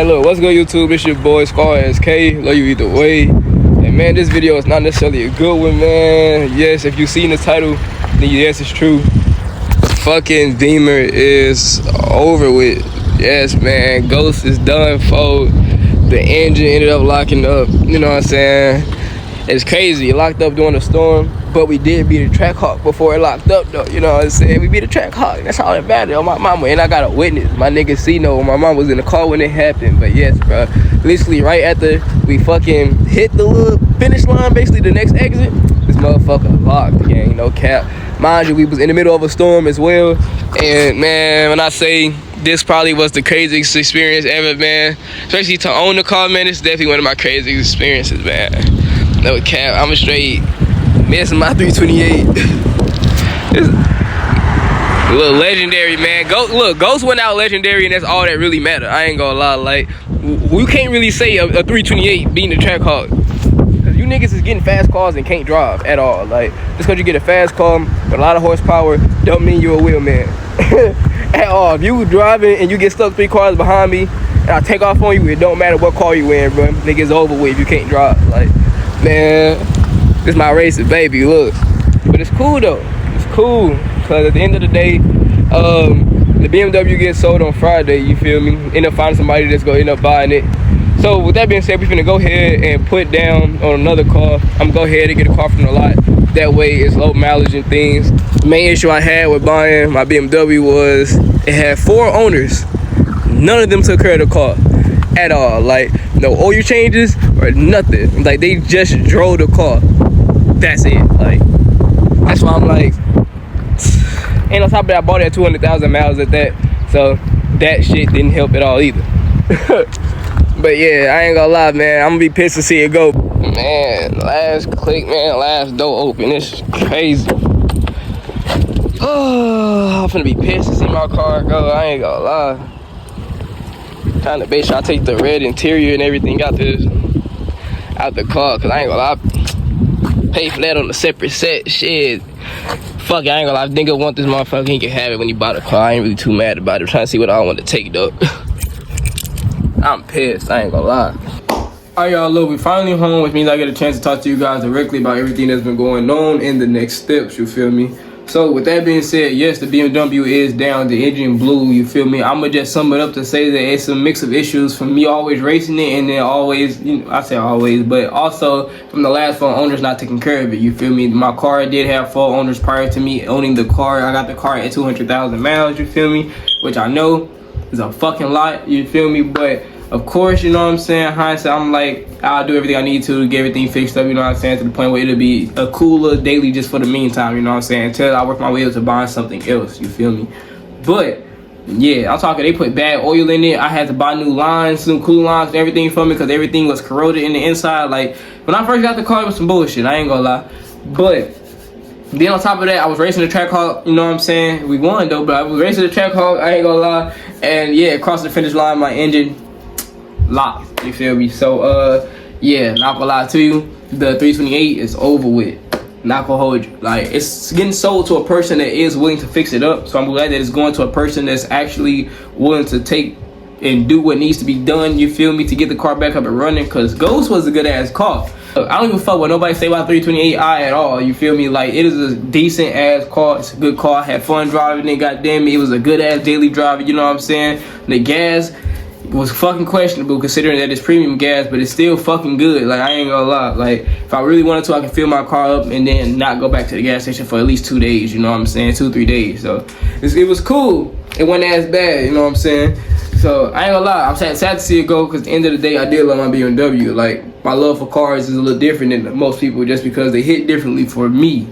Hey, look, what's good, YouTube? It's your boy Scar SK. Love you either way. And man, this video is not necessarily a good one, man. Yes, if you've seen the title, then yes, it's true. The fucking Beamer is over with. Yes, man. Ghost is done for. The engine ended up locking up. You know what I'm saying? It's crazy. It locked up during the storm, but we did beat a Trackhawk before it locked up, though. You know what I'm saying? We beat a Trackhawk. That's all that mattered on my mama. And I got a witness. My nigga C-No. My mom was in the car when it happened. But yes, bro. Literally right after we fucking hit the little finish line, basically the next exit, this motherfucker locked, gang. No cap. Mind you, we was in the middle of a storm as well. And man, when I say this probably was the craziest experience ever, man. Especially to own the car, man. It's definitely one of my craziest experiences, man. No cap. I'm straight missing my 328. It's a little legendary, man. Ghost went out legendary, and that's all that really matter. I ain't gonna lie. Like, you can't really say a 328 beating the Trackhawk. Cause you niggas is getting fast cars and can't drive at all. Like, just cause you get a fast car with a lot of horsepower, don't mean you're a wheel man. At all. If you driving and you get stuck 3 cars behind me and I take off on you, it don't matter what car you in, bro. Niggas over with if you can't drive. Like, man, this my racing baby, look. But it's cool though. It's cool. Cause at the end of the day, the BMW gets sold on Friday, you feel me? End up finding somebody that's gonna end up buying it. So with that being said, we finna go ahead and put down on another car. I'm gonna go ahead and get a car from the lot. That way it's low mileage and things. The main issue I had with buying my BMW was it had 4 owners. None of them took care of the car at all. Like, no oil changes or nothing. Like, they just drove the car. That's it. Like, that's why I'm like, and on top of that, I bought it at 200,000 miles at that. So that shit didn't help at all either. But yeah, I ain't gonna lie, man. I'm gonna be pissed to see it go. Man, last click, man, last door open. It's crazy. Oh, I'm finna be pissed to see my car go. I ain't gonna lie. Trying to make sure I take the red interior and everything out the car, cause I ain't gonna lie. Pay for that on a separate set. Shit. Fuck it, I ain't gonna lie. If nigga want this motherfucker, he can have it when he bought a car. I ain't really too mad about it. I'm trying to see what I want to take though. I'm pissed, I ain't gonna lie. Alright y'all, look, we finally home, which means I get a chance to talk to you guys directly about everything that's been going on and the next steps, you feel me? So with that being said, yes, the BMW is down, the engine blew, you feel me? I'ma just sum it up to say that it's a mix of issues from me always racing it and then always, you know, I say always, but also from the last 4 owners not taking care of it, you feel me? My car did have 4 owners prior to me owning the car. I got the car at 200,000 miles, you feel me? Which I know is a fucking lot, you feel me? But of course, you know what I'm saying, hindsight, I'm like, I'll do everything I need to get everything fixed up, you know what I'm saying, to the point where it'll be a cooler daily just for the meantime, you know what I'm saying, until I work my way up to buying something else, you feel me? But yeah, I'm talking, they put bad oil in it. I had to buy new lines, new cooling lines and everything for me because everything was corroded in the inside. Like, when I first got the car, it was some bullshit, I ain't gonna lie. But then on top of that, I was racing the Trackhawk, you know what I'm saying? We won though, but I was racing the Trackhawk, I ain't gonna lie. And yeah, across the finish line, my engine locked, you feel me? So yeah, not gonna lie to you, the 328 is over with. Not gonna hold you. Like, it's getting sold to a person that is willing to fix it up. So I'm glad that it's going to a person that's actually willing to take and do what needs to be done, you feel me, to get the car back up and running. Cause Ghost was a good ass car. I don't even fuck what nobody say about 328i at all, you feel me? Like, it is a decent ass car. It's a good car. I had fun driving it, goddamn it. It was a good ass daily driver, you know what I'm saying? The gas was fucking questionable considering that it's premium gas, but it's still fucking good. Like, I ain't gonna lie. Like, if I really wanted to, I can fill my car up and then not go back to the gas station for at least 2 days, you know what I'm saying? 2-3 days. So it was cool. It wasn't as bad, you know what I'm saying? So I ain't gonna lie, I'm sad to see it go, because at the end of the day, I did love my BMW. Like, my love for cars is a little different than most people just because they hit differently for me.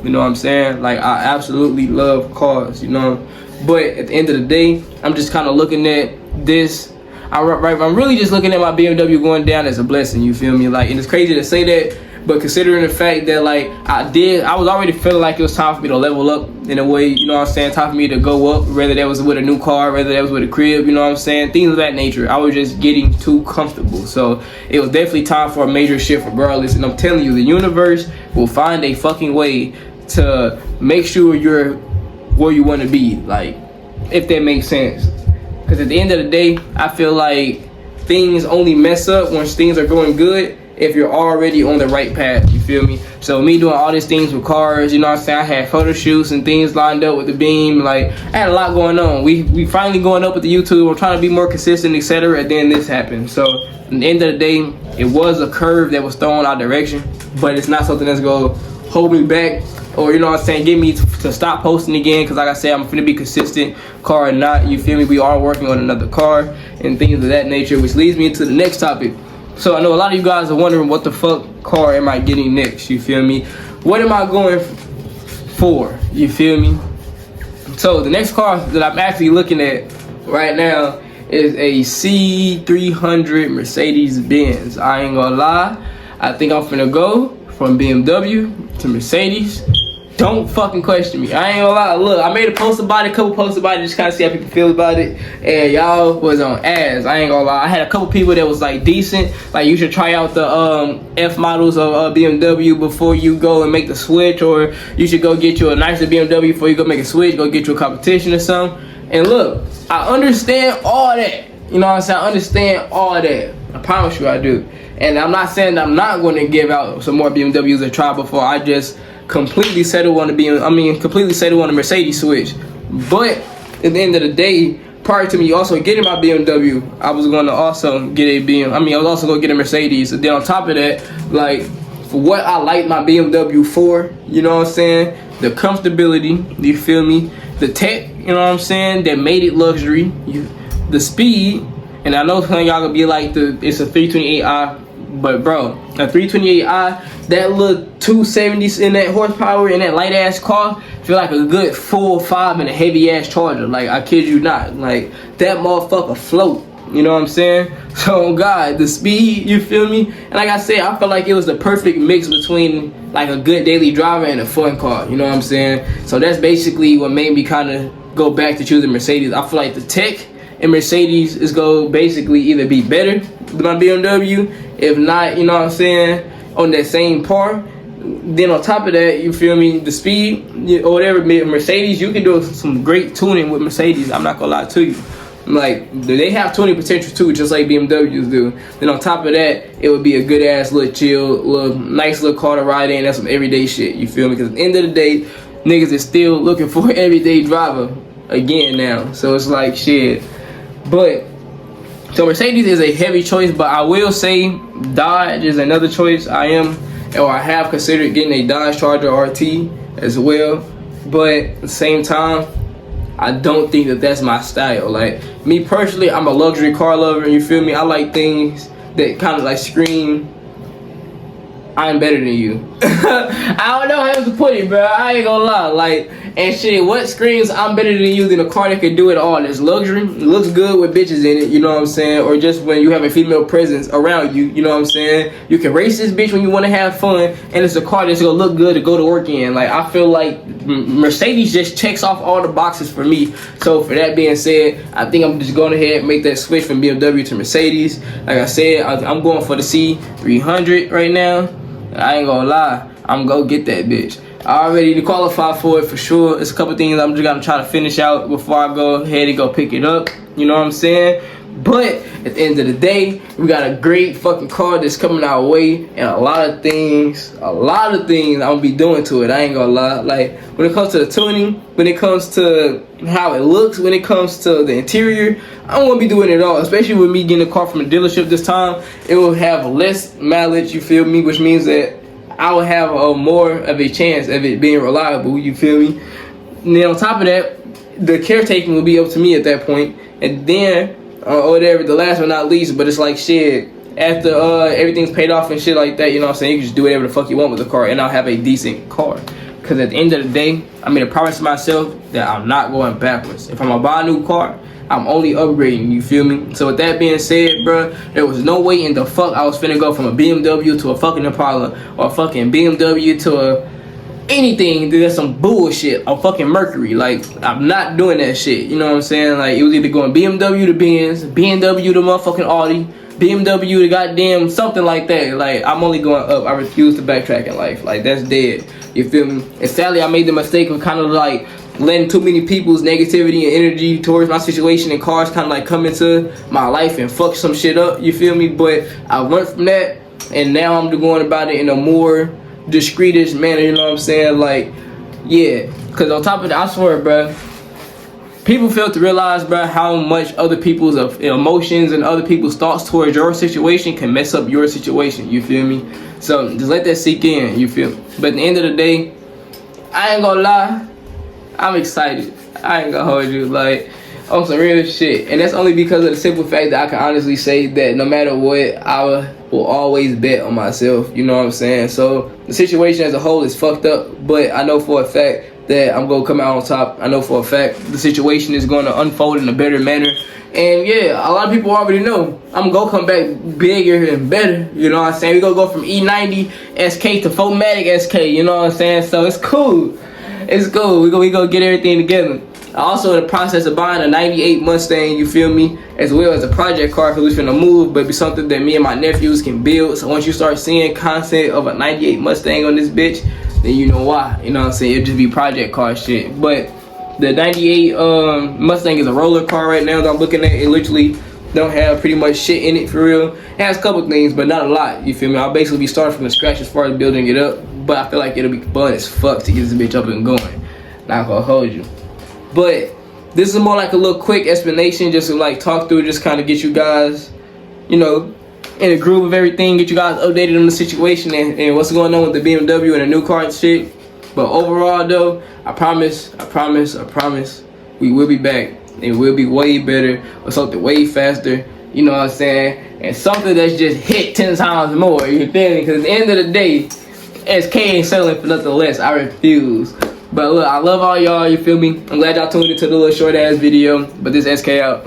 You know what I'm saying? Like, I absolutely love cars, you know? But at the end of the day, I'm just kind of looking at this. I'm really just looking at my BMW going down as a blessing, you feel me? Like, and it's crazy to say that, but considering the fact that, like, I was already feeling like it was time for me to level up in a way, you know what I'm saying? Time for me to go up, whether that was with a new car, whether that was with a crib, you know what I'm saying? Things of that nature. I was just getting too comfortable. So it was definitely time for a major shift regardless. And I'm telling you, the universe will find a fucking way to make sure you're where you want to be, like, if that makes sense. Because at the end of the day, I feel like things only mess up once things are going good if you're already on the right path, you feel me? So me doing all these things with cars, you know what I'm saying? I had photo shoots and things lined up with the Beam. Like, I had a lot going on. We finally going up with the YouTube. I'm trying to be more consistent, etc. And then this happened. So at the end of the day, it was a curve that was thrown our direction, but it's not something that's gonna hold me back or, you know what I'm saying, get me to stop posting again. Because like I said, I'm finna be consistent, car or not, you feel me? We are working on another car and things of that nature, which leads me into the next topic. So I know a lot of you guys are wondering what the fuck car am I getting next, you feel me? What am I going for, you feel me? So the next car that I'm actually looking at right now is a C300 Mercedes-Benz. I ain't gonna lie, I think I'm finna go from BMW to Mercedes. Don't fucking question me. I ain't gonna lie. Look, I made a post about it, a couple posts about it, just kind of see how people feel about it. And y'all was on ass. I ain't gonna lie. I had a couple people that was like decent. Like, you should try out the F models of BMW before you go and make the switch, or you should go get you a nicer BMW before you go make a switch. Go get you a competition or something. And look, I understand all that. You know what I'm saying? I understand all that. I promise you I do. And I'm not saying that I'm not going to give out some more BMWs a try before I just completely settle on the Mercedes switch. But at the end of the day, prior to me also getting my BMW, I was going to also get a I was also going to get a Mercedes. And then on top of that, like, for what I like my BMW for, you know what I'm saying, the comfortability, you feel me, the tech, you know what I'm saying, that made it luxury, the speed. And I know some of y'all gonna be like, it's a 328i, but bro, a 328i, that little 270s in that horsepower in that light ass car feel like a good 4 or 5 in a heavy ass Charger. Like, I kid you not, like, that motherfucker float. You know what I'm saying? So God, the speed, you feel me? And like I said, I felt like it was the perfect mix between like a good daily driver and a fun car. You know what I'm saying? So that's basically what made me kind of go back to choosing Mercedes. I feel like the tech in Mercedes is go basically either be better than my BMW, if not, you know what I'm saying, on that same par. Then on top of that, you feel me, the speed or whatever, Mercedes, you can do some great tuning with Mercedes. I'm not gonna lie to you. Like, they have tuning potential too, just like BMWs do. Then on top of that, it would be a good ass little chill, little nice little car to ride in. That's some everyday shit, you feel me? Because at the end of the day, niggas is still looking for an everyday driver again now. So it's like shit. But so Mercedes is a heavy choice, but I will say Dodge is another choice. I have considered getting a Dodge Charger RT as well, but at the same time, I don't think that that's my style. Like, me personally, I'm a luxury car lover, you feel me? I like things that kind of like scream, I'm better than you. I don't know how to put it, bro. I ain't gonna lie. Like, and shit, what screams I'm better than you than a car that can do it all? It's luxury. It looks good with bitches in it, you know what I'm saying? Or just when you have a female presence around you, you know what I'm saying? You can race this bitch when you want to have fun, and it's a car that's gonna look good to go to work in. Like, I feel like Mercedes just checks off all the boxes for me. So for that being said, I think I'm just going ahead and make that switch from BMW to Mercedes. Like I said, I'm going for the C300 right now. I ain't gonna lie, I'm gonna get that bitch. I already qualified for it for sure. It's a couple things I'm just gonna try to finish out before I go ahead and go pick it up. You know what I'm saying? But at the end of the day, we got a great fucking car that's coming our way, and a lot of things I'm gonna be doing to it. I ain't gonna lie. Like, when it comes to the tuning, when it comes to how it looks, when it comes to the interior, I don't wanna be doing it all. Especially with me getting a car from a dealership this time, it will have less mileage, you feel me? Which means that I will have a more of a chance of it being reliable, you feel me? And then on top of that, the caretaking will be up to me at that point. And then or whatever, the last but not least, but it's like shit, after everything's paid off and shit like that, you know what I'm saying, you can just do whatever the fuck you want with the car, and I'll have a decent car. Because at the end of the day, I made a promise to myself that I'm not going backwards. If I'm gonna buy a new car, I'm only upgrading, you feel me? So with that being said, bro, there was no way in the fuck I was finna go from a BMW to a fucking Impala, or a fucking BMW to a anything. That's some bullshit. A fucking Mercury. Like, I'm not doing that shit, you know what I'm saying? Like, it was either going BMW to Benz, BMW to motherfucking Audi, BMW to goddamn something like that. Like, I'm only going up. I refuse to backtrack in life. Like, that's dead, you feel me? And sadly, I made the mistake of kind of like letting too many people's negativity and energy towards my situation and cars kind of like come into my life and fuck some shit up, you feel me? But I learned from that, and now I'm going about it in a more discreetish manner, you know what I'm saying? Like, yeah, because on top of that, I swear, bro, people fail to realize, bro, how much other people's emotions and other people's thoughts towards your situation can mess up your situation, you feel me? So just let that sink in, you feel me? But at the end of the day, I ain't gonna lie, I'm excited. I ain't gonna hold you, like, on some real shit. And that's only because of the simple fact that I can honestly say that no matter what, I will always bet on myself, you know what I'm saying? So the situation as a whole is fucked up, but I know for a fact that I'm gonna come out on top. I know for a fact the situation is gonna unfold in a better manner. And yeah, a lot of people already know I'm gonna come back bigger and better, you know what I'm saying? We gonna go from E90 SK to 4MATIC SK, you know what I'm saying? So it's cool. It's cool. We gonna get everything together. Also in the process of buying a 98 Mustang, you feel me, as well as a project car for we finna move, but be something that me and my nephews can build. So once you start seeing content of a 98 Mustang on this bitch, then you know why, you know what I'm saying? It'll just be project car shit. But the 98 Mustang is a roller car right now that I'm looking at. It literally don't have pretty much shit in it for real. It has a couple things, but not a lot, you feel me? I'll basically be starting from the scratch as far as building it up, but I feel like it'll be fun as fuck to get this bitch up and going. Not gonna hold you. But this is more like a little quick explanation, just to like talk through, just kind of get you guys, you know, in a groove of everything, get you guys updated on the situation and what's going on with the BMW and the new car and shit. But overall though, I promise, we will be back. It will be way better, or something way faster, you know what I'm saying? And something that's just hit 10 times more, you feel me? Because at the end of the day, SK ain't selling for nothing less. I refuse. But look, I love all y'all, you feel me? I'm glad y'all tuned into the little short ass video, but this SK out.